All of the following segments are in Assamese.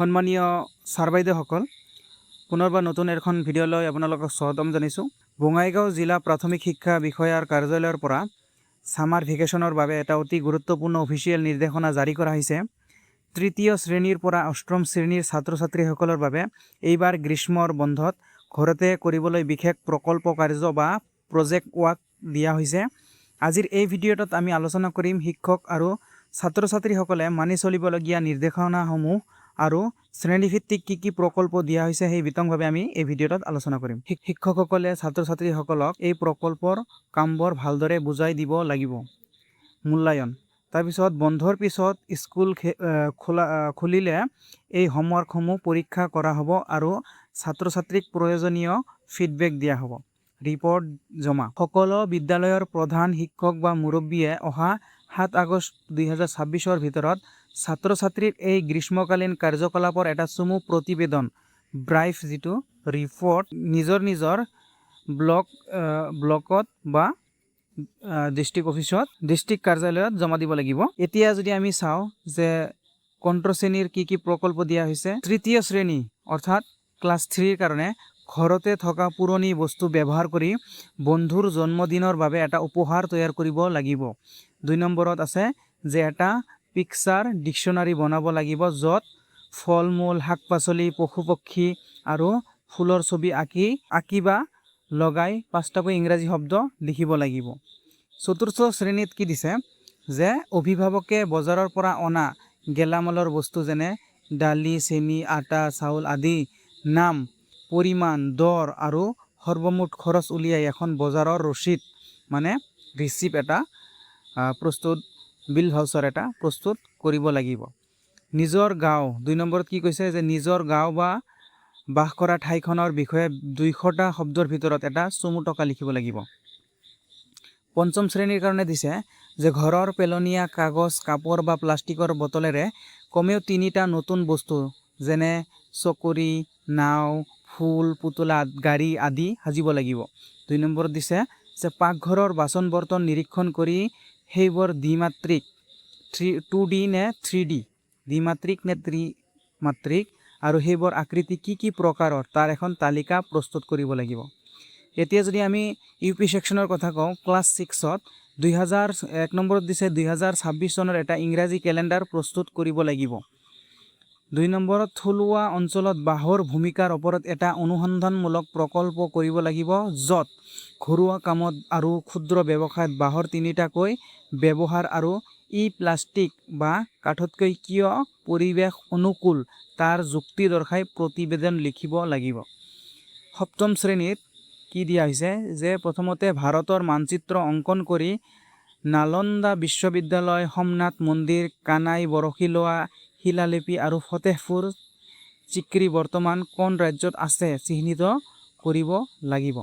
সন্মানীয় ছাৰ বাইদেউসকল, পুনৰবাৰ নতুন এখন ভিডিঅ'লৈ আপোনালোকক স্বাগতম জনাইছোঁ। বঙাইগাঁও জিলা প্ৰাথমিক শিক্ষা বিষয়াৰ কাৰ্যালয়ৰ পৰা ছামাৰ ভেকেশ্যনৰ বাবে এটা অতি গুৰুত্বপূৰ্ণ অফিচিয়েল নিৰ্দেশনা জাৰি কৰা হৈছে। তৃতীয় শ্ৰেণীৰ পৰা অষ্টম শ্ৰেণীৰ ছাত্ৰ ছাত্ৰীসকলৰ বাবে এইবাৰ গ্ৰীষ্মৰ বন্ধত ঘৰতে কৰিবলৈ বিশেষ প্ৰকল্প কাৰ্য বা প্ৰজেক্ট ৱাৰ্ক দিয়া হৈছে। আজিৰ এই ভিডিঅ'টোত আমি আলোচনা কৰিম শিক্ষক আৰু ছাত্ৰ ছাত্ৰীসকলে মানি চলিবলগীয়া নিৰ্দেশনাসমূহ আৰু শ্ৰেণীভিত্তিক কি প্ৰকল্প দিয়া হৈছে সেই বিতংভাৱে আমি এই ভিডিঅ'টোত আলোচনা কৰিম। শিক্ষকসকলে ছাত্ৰ ছাত্ৰীসকলক এই প্ৰকল্পৰ কামবোৰ ভালদৰে বুজাই দিব লাগিব। মূল্যায়ন। তাৰপিছত বন্ধৰ পিছত স্কুল খুলিলে এই হোমৱৰ্কসমূহ পৰীক্ষা কৰা হ'ব আৰু ছাত্ৰ ছাত্ৰীক প্ৰয়োজনীয় ফিডবেক দিয়া হ'ব। ৰিপৰ্ট জমা। সকলো বিদ্যালয়ৰ প্ৰধান শিক্ষক বা মুৰব্বীয়ে অহা 7 আগষ্ট 2026 ভিতৰত ছাত্ৰ ছাত্ৰীৰ এই গ্ৰীষ্মকালীন কাৰ্যকলাপৰ এটা চমু প্ৰতিবেদন ব্ৰাইফ যিটো ৰিপৰ্ট নিজৰ ব্লকত বা ডিষ্ট্ৰিক্ট অফিচত ডিষ্ট্ৰিক্ট কাৰ্যালয়ত জমা দিব লাগিব। এতিয়া যদি আমি চাওঁ যে কোনটো শ্ৰেণীৰ কি প্ৰকল্প দিয়া হৈছে, তৃতীয় শ্ৰেণী অৰ্থাৎ ক্লাছ 3ৰ কাৰণে ঘৰতে থকা পুৰণি বস্তু ব্যৱহাৰ কৰি বন্ধুৰ জন্মদিনৰ বাবে এটা উপহাৰ তৈয়াৰ কৰিব লাগিব। 2 নম্বৰত আছে যে এটা পিকচাৰ ডিকশ্যনাৰী বনাব লাগিব য'ত ফল মূল, শাক পাচলি, পশু পক্ষী আৰু ফুলৰ ছবি আঁকি বা লগাই 5টাকৈ ইংৰাজী শব্দ লিখিব লাগিব। চতুৰ্থ শ্ৰেণীত কি দিছে যে অভিভাৱকে বজাৰৰ পৰা অনা গেলামালৰ বস্তু যেনে দালি, চেনি, আটা, চাউল আদি নাম, পৰিমাণ, দৰ আৰু সৰ্বমুঠ খৰচ উলিয়াই এখন বজাৰৰ ৰচিদ মানে ৰিচিপ্ট এটা প্ৰস্তুত বিল ভাউচাৰ এটা প্ৰস্তুত কৰিব লাগিব। নিজৰ গাঁও 2 নম্বৰত কি কৈছে যে নিজৰ গাঁও বা বাস কৰা ঠাইখনৰ বিষয়ে 200টা শব্দৰ ভিতৰত এটা চমু টকা লিখিব লাগিব। পঞ্চম শ্ৰেণীৰ কাৰণে দিছে যে ঘৰৰ পেলনীয়া কাগজ, কাপোৰ বা প্লাষ্টিকৰ বটলেৰে কমেও 3টা নতুন বস্তু যেনে চকৰি, নাও, ফুল, পুতলা, গাড়ী আদি সাজিব লাগিব। 2 নম্বৰত দিছে যে পাকঘৰৰ বাচন বৰ্তন নিৰীক্ষণ কৰি সেইবোৰ দ্বিমাত্ৰিক 2D নে 3D, দ্বিমাত্ৰিক নে ত্ৰিমাত্ৰিক আৰু সেইবোৰ আকৃতি কি প্ৰকাৰৰ তাৰ এখন তালিকা প্ৰস্তুত কৰিব লাগিব। এতিয়া যদি আমি ইউপি ছেকশ্যনৰ কথা কওঁ, ক্লাছ 6ত 1 নম্বৰত দিছে 2026 চনৰ এটা ইংৰাজী কেলেণ্ডাৰ প্ৰস্তুত কৰিব লাগিব। 2 নম্বৰত থলুৱা অঞ্চলত বাঁহৰ ভূমিকাৰ ওপৰত এটা অনুসন্ধানমূলক প্ৰকল্প কৰিব লাগিব য'ত ঘৰুৱা কামত আৰু ক্ষুদ্ৰ ব্যৱসায়ত বাঁহৰ 3টাকৈ ব্যৱহাৰ আৰু প্লাষ্টিক বা কাঠতকৈ কিয় পৰিৱেশ অনুকূল তাৰ যুক্তি দৰ্শাই প্ৰতিবেদন লিখিব লাগিব। সপ্তম শ্ৰেণীত কি দিয়া হৈছে যে প্ৰথমতে ভাৰতৰ মানচিত্ৰ অংকন কৰি নালন্দা বিশ্ববিদ্যালয়, সোমনাথ মন্দিৰ, কানাই বৰশিলোৱা শিলালিপি আৰু ফতেহপুৰ চিক্ৰী বৰ্তমান কোন ৰাজ্যত আছে চিহ্নিত কৰিব লাগিব।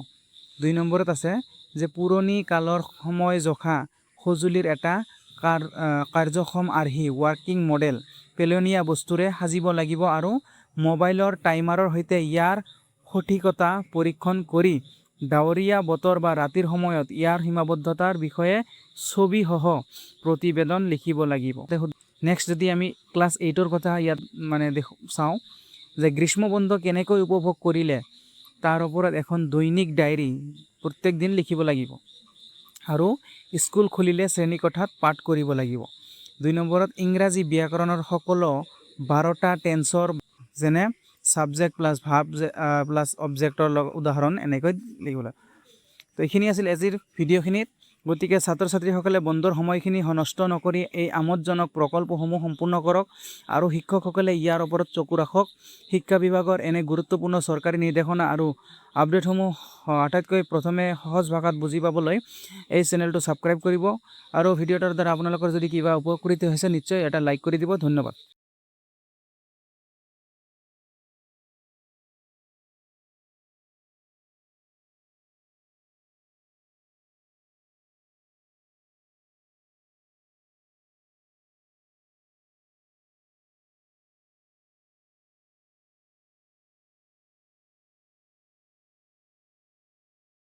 2 নম্বৰত আছে যে পুৰণি কালৰ সময় জোখা সঁজুলিৰ এটা কাৰ্যক্ষম আৰ্হি ৱাৰ্কিং মডেল পেলনীয়া বস্তুৰে সাজিব লাগিব আৰু মোবাইলৰ টাইমাৰৰ সৈতে ইয়াৰ সঠিকতা পৰীক্ষণ কৰি ডাৱৰীয়া বতৰ বা ৰাতিৰ সময়ত ইয়াৰ সীমাবদ্ধতাৰ বিষয়ে ছবিসহ প্ৰতিবেদন লিখিব লাগিব। নেক্সট যদি আমি ক্লাছ 8ৰ কথা ইয়াত চাওঁ যে গ্ৰীষ্ম বন্ধ কেনেকৈ উপভোগ কৰিলে তাৰ ওপৰত এখন দৈনিক ডায়েৰী প্ৰত্যেক দিন লিখিব লাগিব আৰু স্কুল খুলিলে শ্ৰেণীকোঠাত পাঠ কৰিব লাগিব। 2 নম্বৰত ইংৰাজী ব্যাকৰণৰ সকলো 12টা টেন্সৰ যেনে ছাবজেক্ট প্লাছ ভাৰ্ব প্লাছ অবজেক্টৰ উদাহৰণ এনেকৈ লিখিব লাগিব। তো এইখিনি আছিল আজিৰ ভিডিঅ'খিনিত। গতিকে ছাত্ৰ ছাত্ৰীসকলে বন্ধৰ সময়খিনি নষ্ট নকৰি এই আমোদজনক প্ৰকল্পসমূহ সম্পূৰ্ণ কৰক আৰু শিক্ষকসকলে ইয়াৰ ওপৰত চকু ৰাখক। শিক্ষা বিভাগৰ এনে গুৰুত্বপূৰ্ণ চৰকাৰী নিৰ্দেশনা আৰু আপডেটসমূহ আটাইতকৈ প্ৰথমে সহজ ভাষাত বুজি পাবলৈ এই চেনেলটো ছাবস্ক্ৰাইব কৰিব আৰু ভিডিঅ'টোৰ দ্বাৰা আপোনালোকৰ যদি কিবা উপকৃত হৈছে নিশ্চয় এটা লাইক কৰি দিব। ধন্যবাদ।